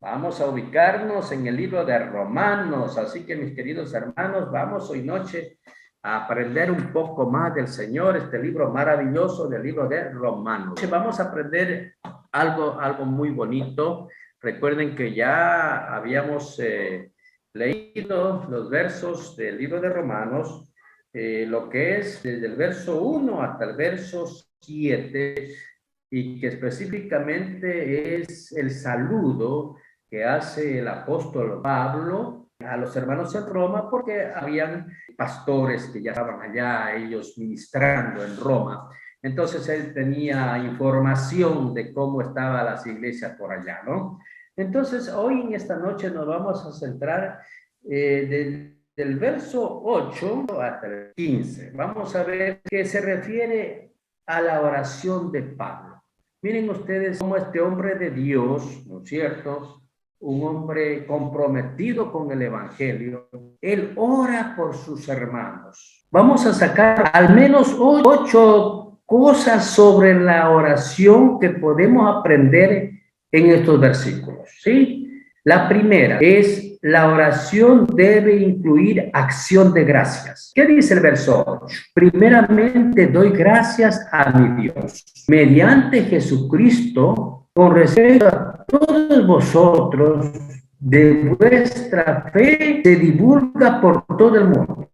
Vamos a ubicarnos en el libro de Romanos, así que mis queridos hermanos, vamos hoy noche a aprender un poco más del Señor, este libro maravilloso del libro de Romanos. Vamos a aprender algo muy bonito. Recuerden que ya habíamos leído los versos del libro de Romanos, lo que es desde el verso 1 hasta el verso 7, y que específicamente es el saludo que hace el apóstol Pablo a los hermanos en Roma, porque habían pastores que ya estaban allá, ellos ministrando en Roma. Entonces él tenía información de cómo estaban las iglesias por allá, ¿no? Entonces hoy en esta noche nos vamos a centrar del verso 8 hasta el 15. Vamos a ver que se refiere a la oración de Pablo. Miren ustedes cómo este hombre de Dios, ¿no es cierto?, un hombre comprometido con el evangelio, él ora por sus hermanos. Vamos a sacar al menos 8 cosas sobre la oración que podemos aprender en estos versículos, ¿sí? La primera es: la oración debe incluir acción de gracias. ¿Qué dice el verso 8? Primeramente doy gracias a mi Dios, mediante Jesucristo, con respecto a todos vosotros, de vuestra fe se divulga por todo el mundo.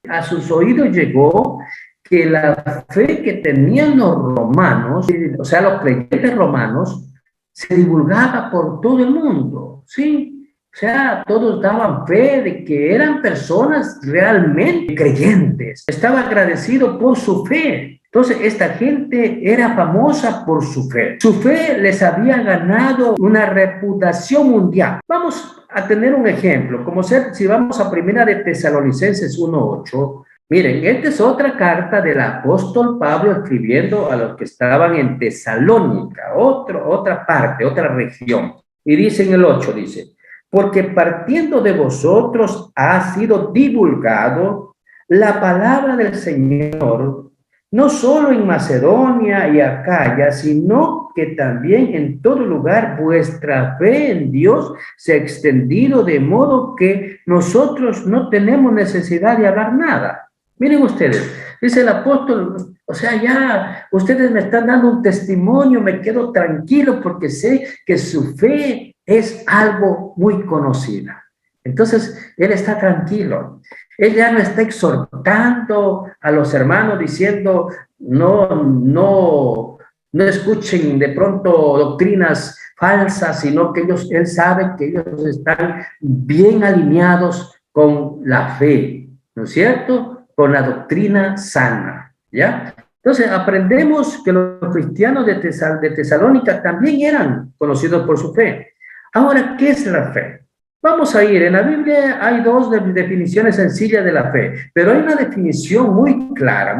A sus oídos llegó que la fe que tenían los romanos, o sea, los creyentes romanos, se divulgaba por todo el mundo, ¿sí? O sea, todos daban fe de que eran personas realmente creyentes. Estaba agradecido por su fe. Entonces, esta gente era famosa por su fe. Su fe les había ganado una reputación mundial. Vamos a tener un ejemplo, como si vamos a Primera de Tesalonicenses 1:8. Miren, esta es otra carta del apóstol Pablo escribiendo a los que estaban en Tesalónica, otra parte, otra región. Y dice en el 8, dice: porque partiendo de vosotros ha sido divulgado la palabra del Señor, no solo en Macedonia y Acaya, sino que también en todo lugar vuestra fe en Dios se ha extendido, de modo que nosotros no tenemos necesidad de hablar nada. Miren ustedes, dice el apóstol, o sea, ya ustedes me están dando un testimonio, me quedo tranquilo porque sé que su fe es algo muy conocida. Entonces, él está tranquilo. Él ya no está exhortando a los hermanos diciendo, no escuchen de pronto doctrinas falsas, sino que él sabe que ellos están bien alineados con la fe, ¿no es cierto?, con la doctrina sana, ¿ya? Entonces, aprendemos que los cristianos de Tesalónica también eran conocidos por su fe. Ahora, ¿qué es la fe? Vamos a ir, en la Biblia hay 2 definiciones sencillas de la fe, pero hay una definición muy clara,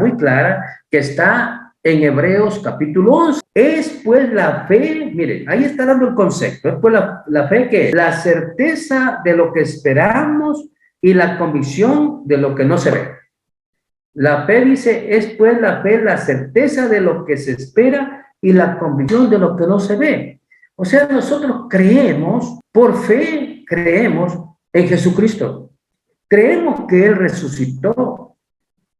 que está en Hebreos capítulo 11. Es pues la fe, miren, ahí está dando el concepto, es pues la fe que es la certeza de lo que esperamos y la convicción de lo que no se ve. La fe, dice, es pues la fe, la certeza de lo que se espera y la convicción de lo que no se ve. O sea, nosotros creemos, por fe, creemos en Jesucristo. Creemos que Él resucitó.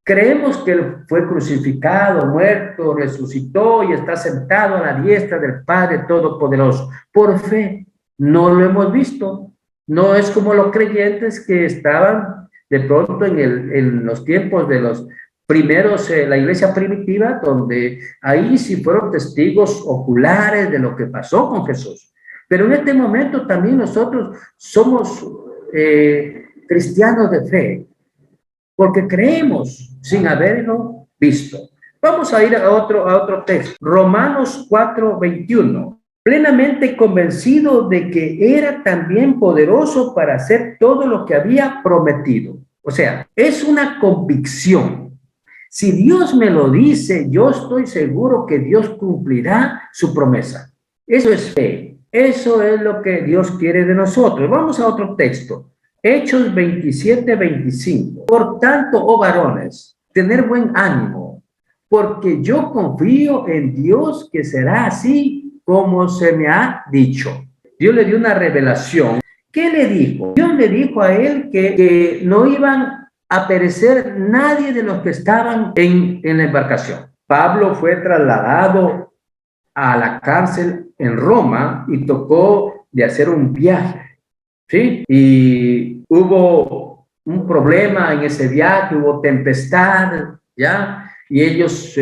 Creemos que Él fue crucificado, muerto, resucitó y está sentado a la diestra del Padre Todopoderoso. Por fe, no lo hemos visto. No es como los creyentes que estaban de pronto en los tiempos de los primeros, la iglesia primitiva, donde ahí sí fueron testigos oculares de lo que pasó con Jesús. Pero en este momento también nosotros somos cristianos de fe, porque creemos sin haberlo visto. Vamos a ir a otro texto, Romanos 4:21. Plenamente convencido de que era también poderoso para hacer todo lo que había prometido. O sea, es una convicción. Si Dios me lo dice, yo estoy seguro que Dios cumplirá su promesa. Eso es fe. Eso es lo que Dios quiere de nosotros. Vamos a otro texto. Hechos 27:25. Por tanto, oh varones, tener buen ánimo, porque yo confío en Dios que será así como se me ha dicho. Dios le dio una revelación. ¿Qué le dijo? Dios le dijo a él que no iban a perecer nadie de los que estaban en la embarcación. Pablo fue trasladado a la cárcel en Roma y tocó de hacer un viaje, ¿sí? Y hubo un problema en ese viaje, hubo tempestad, ¿ya? Y ellos,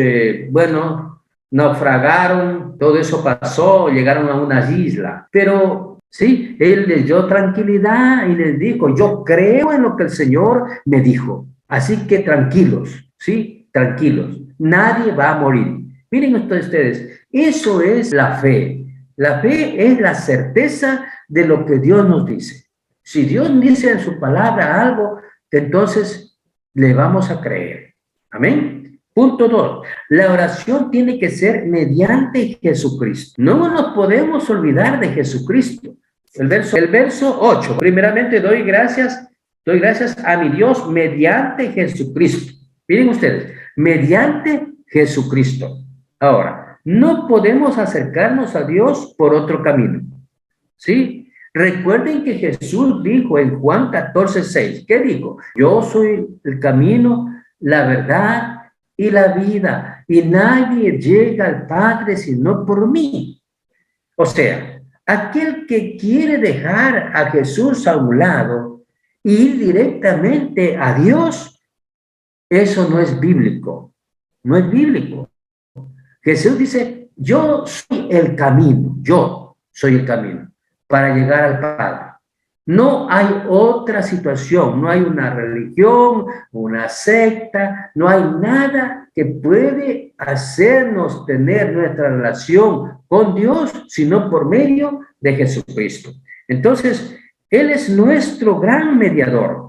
bueno, naufragaron, todo eso pasó, llegaron a una isla, pero sí, él les dio tranquilidad y les dijo, yo creo en lo que el Señor me dijo, así que tranquilos, ¿sí? Tranquilos, nadie va a morir. Miren ustedes, eso es la fe. La fe es la certeza de lo que Dios nos dice. Si Dios dice en su palabra algo, entonces le vamos a creer. Amén. Punto 2. La oración tiene que ser mediante Jesucristo. No nos podemos olvidar de Jesucristo. El verso 8. Primeramente doy gracias a mi Dios mediante Jesucristo. Miren ustedes, mediante Jesucristo. Ahora, no podemos acercarnos a Dios por otro camino, ¿sí? Recuerden que Jesús dijo en Juan 14:6, ¿qué dijo? Yo soy el camino, la verdad y la vida, y nadie llega al Padre sino por mí. O sea, aquel que quiere dejar a Jesús a un lado e ir directamente a Dios, eso no es bíblico, no es bíblico. Jesús dice, yo soy el camino, yo soy el camino para llegar al Padre. No hay otra situación, no hay una religión, una secta, no hay nada que puede hacernos tener nuestra relación con Dios, sino por medio de Jesucristo. Entonces, Él es nuestro gran mediador.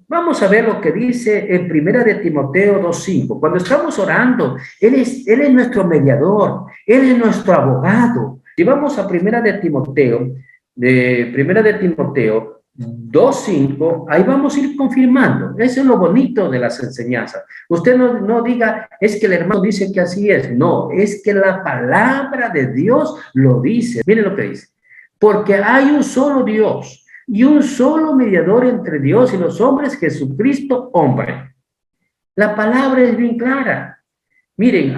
Vamos a ver lo que dice en Primera de Timoteo 2:5. Cuando estamos orando, Él es nuestro mediador, Él es nuestro abogado. Si vamos a Primera de Timoteo 2:5, ahí vamos a ir confirmando. Eso es lo bonito de las enseñanzas. Usted no diga, es que el hermano dice que así es. No, es que la palabra de Dios lo dice. Miren lo que dice. Porque hay un solo Dios y un solo mediador entre Dios y los hombres, Jesucristo, hombre. La palabra es bien clara. Miren,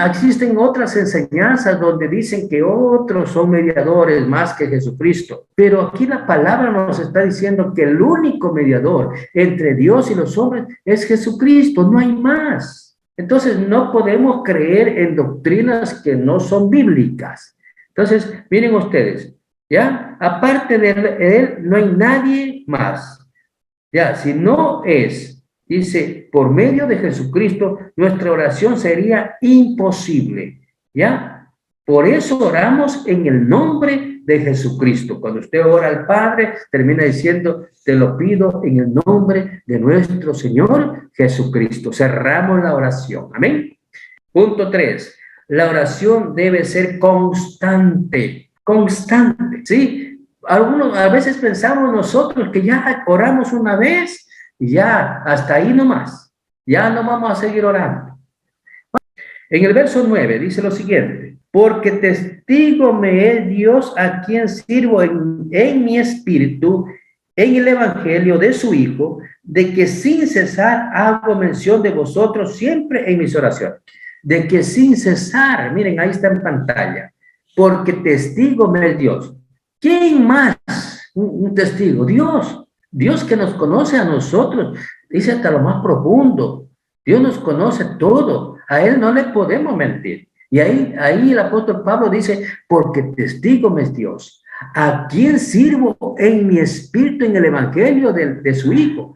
existen otras enseñanzas donde dicen que otros son mediadores más que Jesucristo, pero aquí la palabra nos está diciendo que el único mediador entre Dios y los hombres es Jesucristo, no hay más. Entonces no podemos creer en doctrinas que no son bíblicas. Entonces, miren ustedes, ¿ya? Aparte de él, no hay nadie más. Ya, si no es, dice, por medio de Jesucristo, nuestra oración sería imposible. ¿Ya? Por eso oramos en el nombre de Jesucristo. Cuando usted ora al Padre, termina diciendo, te lo pido en el nombre de nuestro Señor Jesucristo. Cerramos la oración. Amén. Punto 3. La oración debe ser constante. Constante, ¿sí? A veces pensamos nosotros que ya oramos una vez y ya, hasta ahí nomás. Ya no vamos a seguir orando. En el verso 9 dice lo siguiente, porque testigo me es Dios a quien sirvo en mi espíritu, en el evangelio de su Hijo, de que sin cesar hago mención de vosotros siempre en mis oraciones. De que sin cesar, miren, ahí está en pantalla, porque testigo me es Dios. ¿Quién más? Un testigo, Dios que nos conoce a nosotros, dice hasta lo más profundo. Dios nos conoce todo, a Él no le podemos mentir. Y ahí el apóstol Pablo dice, porque testigo me es Dios, a quien sirvo en mi espíritu en el evangelio de su Hijo,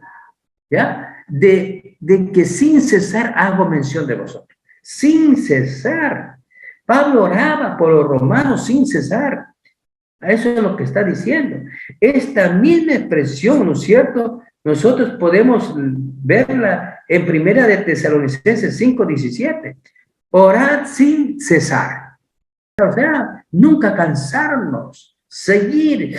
¿ya? De que sin cesar hago mención de vosotros, sin cesar. Pablo oraba por los romanos sin cesar. Eso es lo que está diciendo. Esta misma expresión, ¿no es cierto? Nosotros podemos verla en Primera de Tesalonicenses 5:17. Orad sin cesar. O sea, nunca cansarnos. Seguir.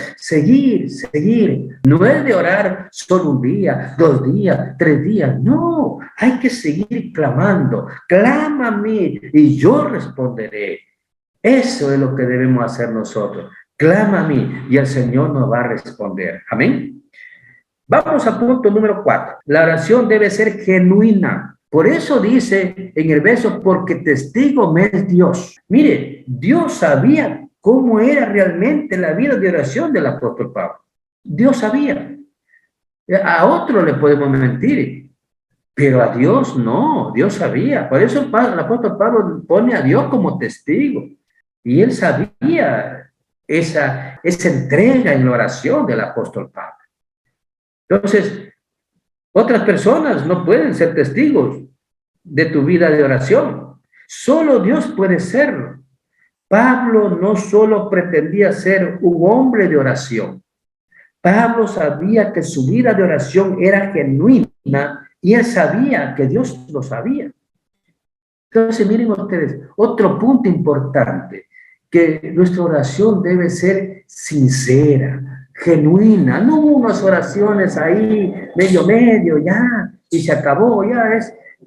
No es de orar solo un día, 2 días, 3 días. No, hay que seguir clamando. Clama a mí y yo responderé. Eso es lo que debemos hacer nosotros. clama a mí y el Señor nos va a responder. Amén. Vamos al punto número 4. La oración debe ser genuina. Por eso dice en el verso, porque testigo me es Dios. Mire, Dios sabía cómo era realmente la vida de oración del apóstol Pablo. Dios sabía. A otro le podemos mentir, pero a Dios no, Dios sabía. Por eso el apóstol Pablo pone a Dios como testigo. Y él sabía esa entrega en la oración del apóstol Pablo. Entonces, otras personas no pueden ser testigos de tu vida de oración. Solo Dios puede serlo. Pablo no solo pretendía ser un hombre de oración. Pablo sabía que su vida de oración era genuina y él sabía que Dios lo sabía. Entonces, miren ustedes, otro punto importante, que nuestra oración debe ser sincera, genuina, no unas oraciones ahí medio, ya, y se acabó, ya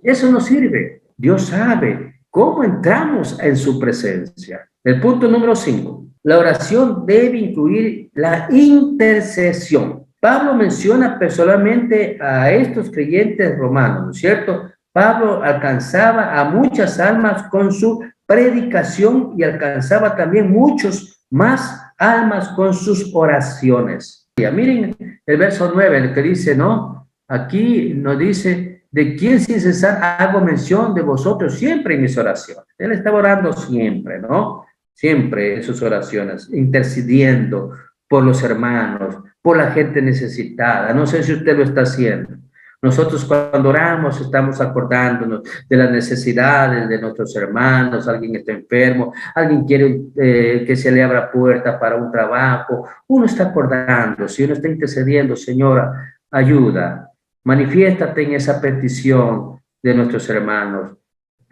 eso no sirve. Dios sabe cómo entramos en su presencia. El punto número 5, la oración debe incluir la intercesión. Pablo menciona personalmente a estos creyentes romanos, ¿no es cierto? Pablo alcanzaba a muchas almas con su predicación y alcanzaba también muchos más almas con sus oraciones. Miren el verso 9, el que dice, ¿no? Aquí nos dice, de quién sin cesar hago mención de vosotros siempre en mis oraciones. Él estaba orando siempre, ¿no? Siempre en sus oraciones, intercediendo por los hermanos, por la gente necesitada. No sé si usted lo está haciendo. Nosotros cuando oramos estamos acordándonos de las necesidades de nuestros hermanos, alguien está enfermo, alguien quiere que se le abra puerta para un trabajo, uno está acordándose, uno está intercediendo, Señora, ayuda, manifiéstate en esa petición de nuestros hermanos.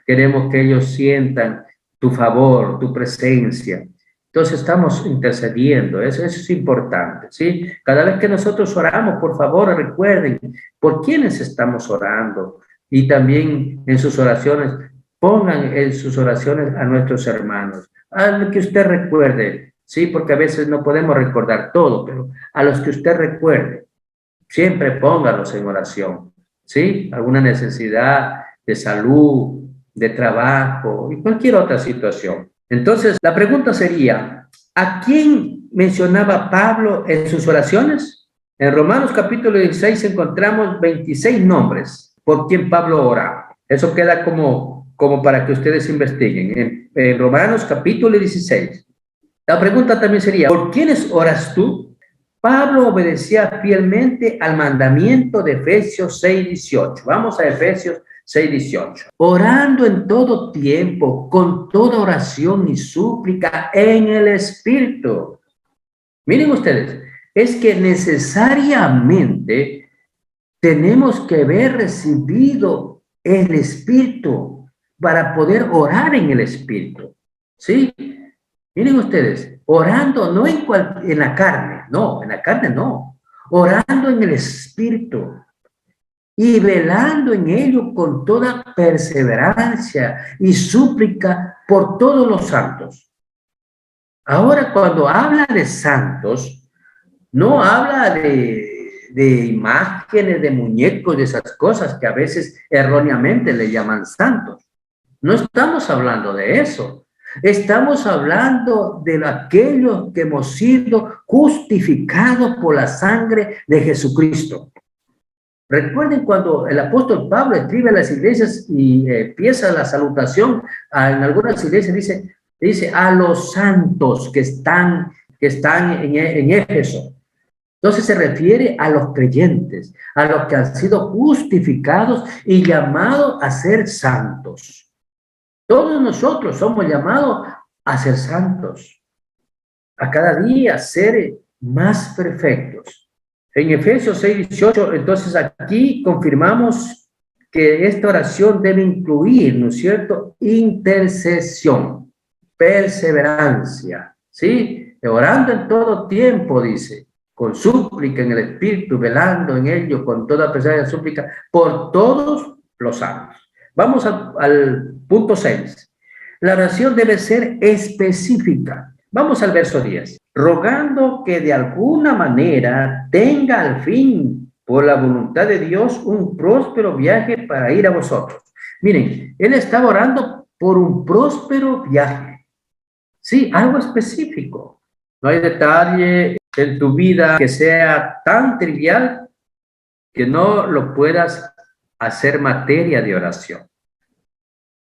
Queremos que ellos sientan tu favor, tu presencia. Entonces estamos intercediendo, eso es importante, ¿sí? Cada vez que nosotros oramos, por favor, recuerden por quiénes estamos orando y también en sus oraciones, pongan en sus oraciones a nuestros hermanos, a los que usted recuerde, ¿sí? Porque a veces no podemos recordar todo, pero a los que usted recuerde, siempre póngalos en oración, ¿sí? Alguna necesidad de salud, de trabajo y cualquier otra situación. Entonces, la pregunta sería, ¿a quién mencionaba Pablo en sus oraciones? En Romanos capítulo 16 encontramos 26 nombres por quien Pablo oraba. Eso queda como para que ustedes investiguen. En Romanos capítulo 16. La pregunta también sería, ¿por quiénes oras tú? Pablo obedecía fielmente al mandamiento de Efesios 6:18. Vamos a Efesios 6:18. Orando en todo tiempo, con toda oración y súplica en el Espíritu. Miren ustedes, es que necesariamente tenemos que haber recibido el Espíritu para poder orar en el Espíritu. ¿Sí? Miren ustedes, orando no en la carne, no, en la carne no. Orando en el Espíritu y velando en ello con toda perseverancia y súplica por todos los santos. Ahora, cuando habla de santos, no habla de imágenes, de muñecos, de esas cosas que a veces erróneamente le llaman santos. No estamos hablando de eso. Estamos hablando de aquellos que hemos sido justificados por la sangre de Jesucristo. Recuerden cuando el apóstol Pablo escribe a las iglesias y empieza la salutación, en algunas iglesias dice a los santos que están en Éfeso. Entonces se refiere a los creyentes, a los que han sido justificados y llamados a ser santos. Todos nosotros somos llamados a ser santos, a cada día ser más perfectos. En Efesios 6:18, entonces aquí confirmamos que esta oración debe incluir, ¿no es cierto?, intercesión, perseverancia, ¿sí? Orando en todo tiempo, dice, con súplica en el Espíritu, velando en ello con toda perseverancia y súplica por todos los santos. Vamos al punto 6. La oración debe ser específica. Vamos al verso 10. rogando que de alguna manera tenga al fin, por la voluntad de Dios, un próspero viaje para ir a vosotros. Miren, él estaba orando por un próspero viaje. Sí, algo específico. No hay detalle en tu vida que sea tan trivial que no lo puedas hacer materia de oración.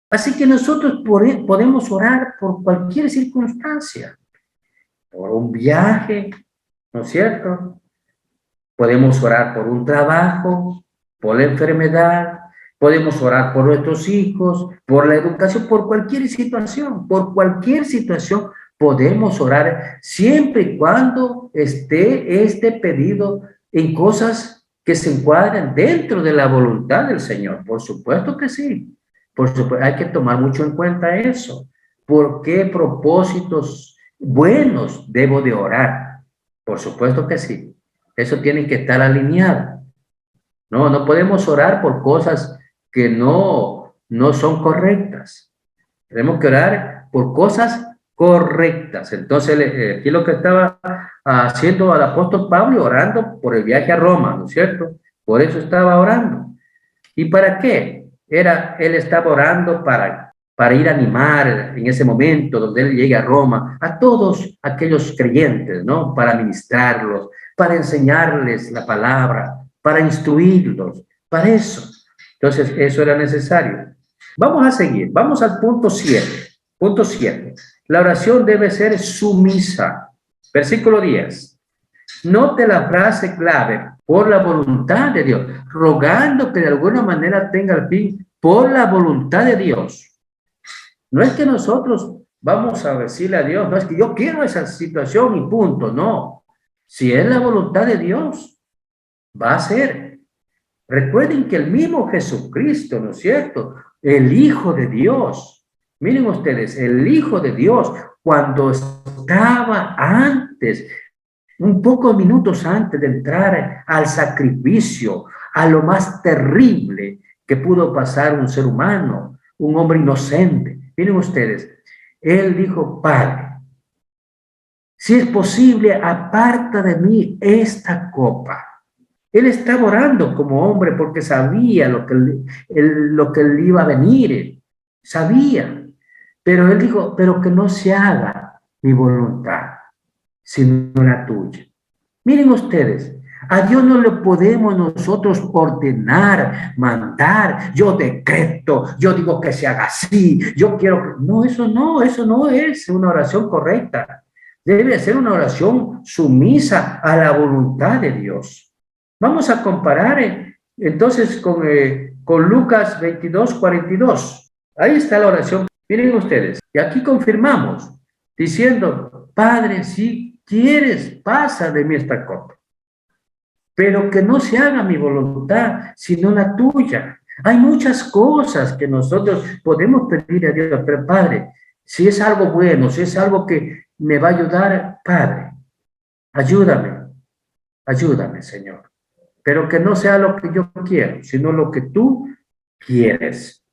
Así que nosotros podemos orar por cualquier circunstancia, por un viaje, ¿no es cierto? Podemos orar por un trabajo, por la enfermedad, podemos orar por nuestros hijos, por la educación, por cualquier situación podemos orar siempre y cuando esté este pedido en cosas que se encuadren dentro de la voluntad del Señor. Por supuesto que sí. Por supuesto, hay que tomar mucho en cuenta eso. ¿Por qué propósitos buenos debo de orar? Por supuesto que sí. Eso tiene que estar alineado. No podemos orar por cosas que no son correctas. Tenemos que orar por cosas correctas. Entonces, aquí lo que estaba haciendo el apóstol Pablo, orando por el viaje a Roma, ¿no es cierto? Por eso estaba orando. ¿Y para qué? Él estaba orando para ir a animar en ese momento donde él llegue a Roma a todos aquellos creyentes, ¿no? Para ministrarlos, para enseñarles la palabra, para instruirlos, para eso. Entonces, eso era necesario. Vamos a seguir, vamos al punto 7. Punto 7. La oración debe ser sumisa. Versículo 10. Note la frase clave, por la voluntad de Dios, rogando que de alguna manera tenga el fin por la voluntad de Dios. No es que nosotros vamos a decirle a Dios, no es que yo quiero esa situación y punto, no. Si es la voluntad de Dios, va a ser. Recuerden que el mismo Jesucristo, ¿no es cierto? El Hijo de Dios. Miren ustedes, el Hijo de Dios, cuando estaba antes, un pocos minutos antes de entrar al sacrificio, a lo más terrible que pudo pasar un ser humano, un hombre inocente. Miren ustedes, él dijo, Padre, si es posible, aparta de mí esta copa. Él estaba orando como hombre porque sabía lo que le iba a venir, sabía. Pero él dijo, pero que no se haga mi voluntad, sino la tuya. Miren ustedes, a Dios no le podemos nosotros ordenar, mandar, yo decreto, yo digo que se haga así, yo quiero que... No, eso no es una oración correcta. Debe ser una oración sumisa a la voluntad de Dios. Vamos a comparar entonces con Lucas 22:42. Ahí está la oración. Miren ustedes, y aquí confirmamos, diciendo, Padre, si quieres, pasa de mí esta copa, pero que no se haga mi voluntad, sino la tuya. Hay muchas cosas que nosotros podemos pedir a Dios, pero Padre, si es algo bueno, si es algo que me va a ayudar, Padre, ayúdame, Señor. Pero que no sea lo que yo quiero, sino lo que tú quieres.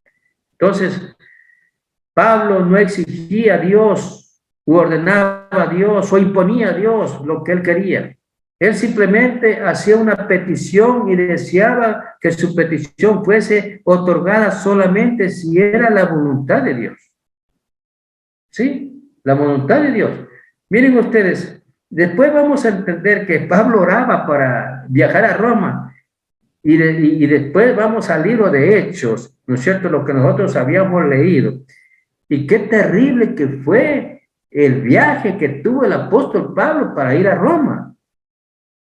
Entonces, Pablo no exigía a Dios, u ordenaba a Dios, o imponía a Dios lo que él quería. Él simplemente hacía una petición y deseaba que su petición fuese otorgada solamente si era la voluntad de Dios. ¿Sí? La voluntad de Dios. Miren ustedes, después vamos a entender que Pablo oraba para viajar a Roma y después vamos al libro de Hechos, ¿no es cierto? Lo que nosotros habíamos leído. Y qué terrible que fue el viaje que tuvo el apóstol Pablo para ir a Roma.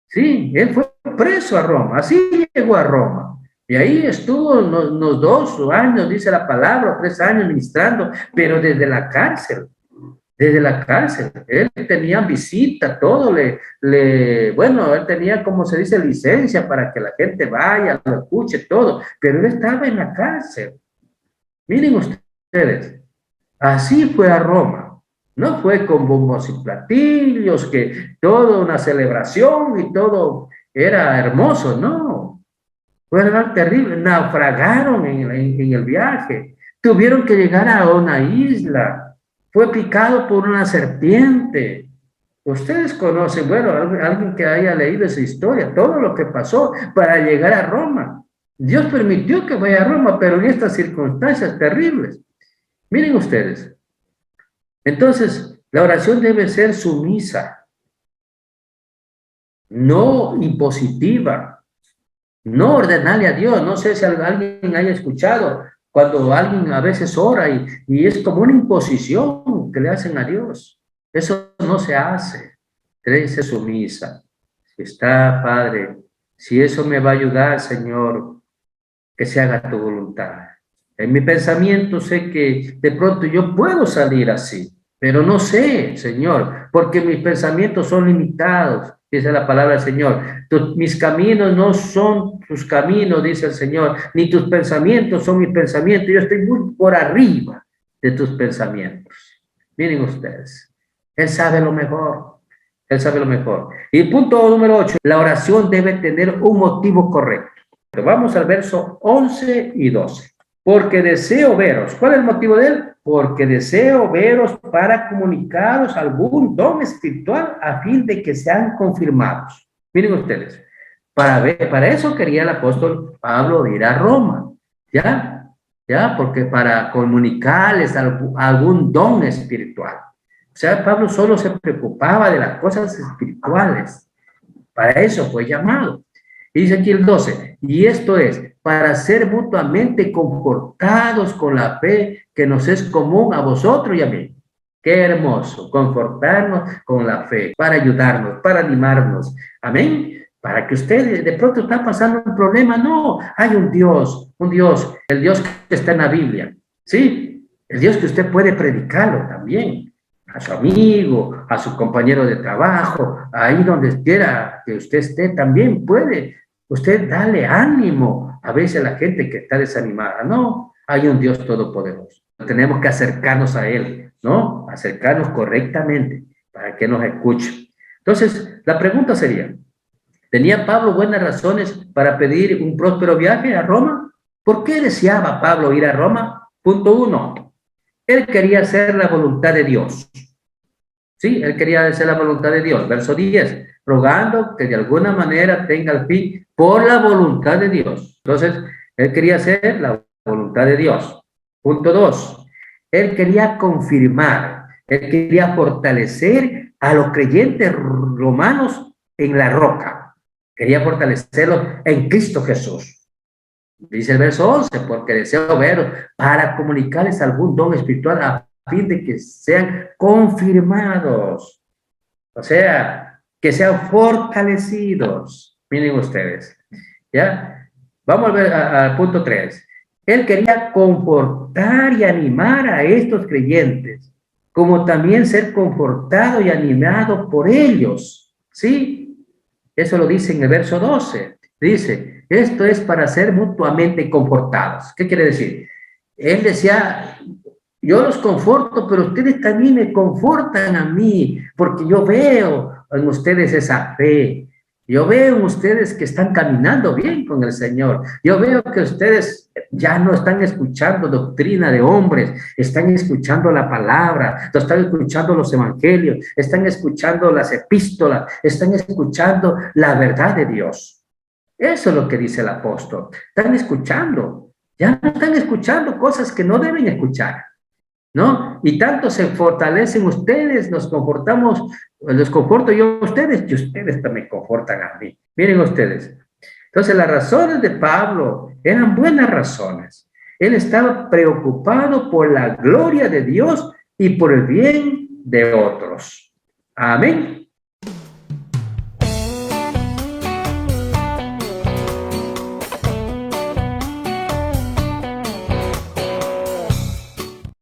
Sí, él fue preso a Roma, así llegó a Roma. Y ahí estuvo unos 2 años, dice la palabra, 3 años ministrando, pero desde la cárcel. Desde la cárcel, él tenía visita, todo, bueno, él tenía, como se dice, licencia para que la gente vaya, lo escuche, todo, pero él estaba en la cárcel. Miren ustedes, así fue a Roma, no fue con bombos y platillos, que toda una celebración y todo era hermoso, no, fue algo terrible, naufragaron en el viaje, tuvieron que llegar a una isla, fue picado por una serpiente, Ustedes conocen, bueno, alguien que haya leído esa historia, todo lo que pasó para llegar a Roma. Dios permitió que vaya a Roma, pero en estas circunstancias terribles. Miren ustedes. Entonces, la oración debe ser sumisa, no impositiva, no ordenarle a Dios. No sé si alguien haya escuchado cuando alguien a veces ora y es como una imposición que le hacen a Dios. Eso no se hace. Debe ser sumisa. Si está, Padre, si eso me va a ayudar, Señor, que se haga tu voluntad. En mi pensamiento sé que de pronto yo puedo salir así, pero no sé, Señor, porque mis pensamientos son limitados, dice la palabra del Señor. Mis caminos no son tus caminos, dice el Señor, ni tus pensamientos son mis pensamientos. Yo estoy muy por arriba de tus pensamientos. Miren ustedes, Él sabe lo mejor. Él sabe lo mejor. Y punto número 8, la oración debe tener un motivo correcto. Vamos al verso 11 y 12. Porque deseo veros. ¿Cuál es el motivo de él? Porque deseo veros para comunicaros algún don espiritual a fin de que sean confirmados. Miren ustedes, para eso quería el apóstol Pablo ir a Roma, ¿ya? Porque para comunicarles algún don espiritual. O sea, Pablo solo se preocupaba de las cosas espirituales. Para eso fue llamado. Y dice aquí el 12, y esto es, para ser mutuamente confortados con la fe que nos es común a vosotros y a mí. Qué hermoso, confortarnos con la fe, para ayudarnos, para animarnos. Amén. Para que usted de pronto está pasando un problema, no, hay un Dios, el Dios que está en la Biblia, ¿sí? El Dios que usted puede predicarlo también a su amigo, a su compañero de trabajo, ahí donde quiera que usted esté, también puede usted darle ánimo a veces a la gente que está desanimada. No, hay un Dios todopoderoso. Tenemos que acercarnos a Él, ¿no? Acercarnos correctamente para que nos escuche. Entonces, la pregunta sería, ¿tenía Pablo buenas razones para pedir un próspero viaje a Roma? ¿Por qué deseaba Pablo ir a Roma? Punto 1. Él quería hacer la voluntad de Dios. Sí, él quería hacer la voluntad de Dios. Verso 10, rogando que de alguna manera tenga el fin por la voluntad de Dios. Entonces, él quería hacer la voluntad de Dios. Punto 2, él quería confirmar, él quería fortalecer a los creyentes romanos en la roca. Quería fortalecerlos en Cristo Jesús. Dice el verso 11, porque deseo veros para comunicarles algún don espiritual a fin de que sean confirmados. O sea, que sean fortalecidos. Miren ustedes, ¿ya? Vamos a ver al punto 3. Él quería confortar y animar a estos creyentes, como también ser confortado y animado por ellos, ¿sí? Eso lo dice en el verso 12. Dice, esto es para ser mutuamente confortados. ¿Qué quiere decir? Él decía, yo los conforto, pero ustedes también me confortan a mí, porque yo veo en ustedes esa fe. Yo veo en ustedes que están caminando bien con el Señor. Yo veo que ustedes ya no están escuchando doctrina de hombres, están escuchando la palabra, están escuchando los evangelios, están escuchando las epístolas, están escuchando la verdad de Dios. Eso es lo que dice el apóstol. Están escuchando, ya no están escuchando cosas que no deben escuchar, ¿no? Y tanto se fortalecen ustedes, nos confortamos, los conforto yo a ustedes, y ustedes también confortan a mí. Miren ustedes. Entonces, las razones de Pablo eran buenas razones. Él estaba preocupado por la gloria de Dios y por el bien de otros. Amén.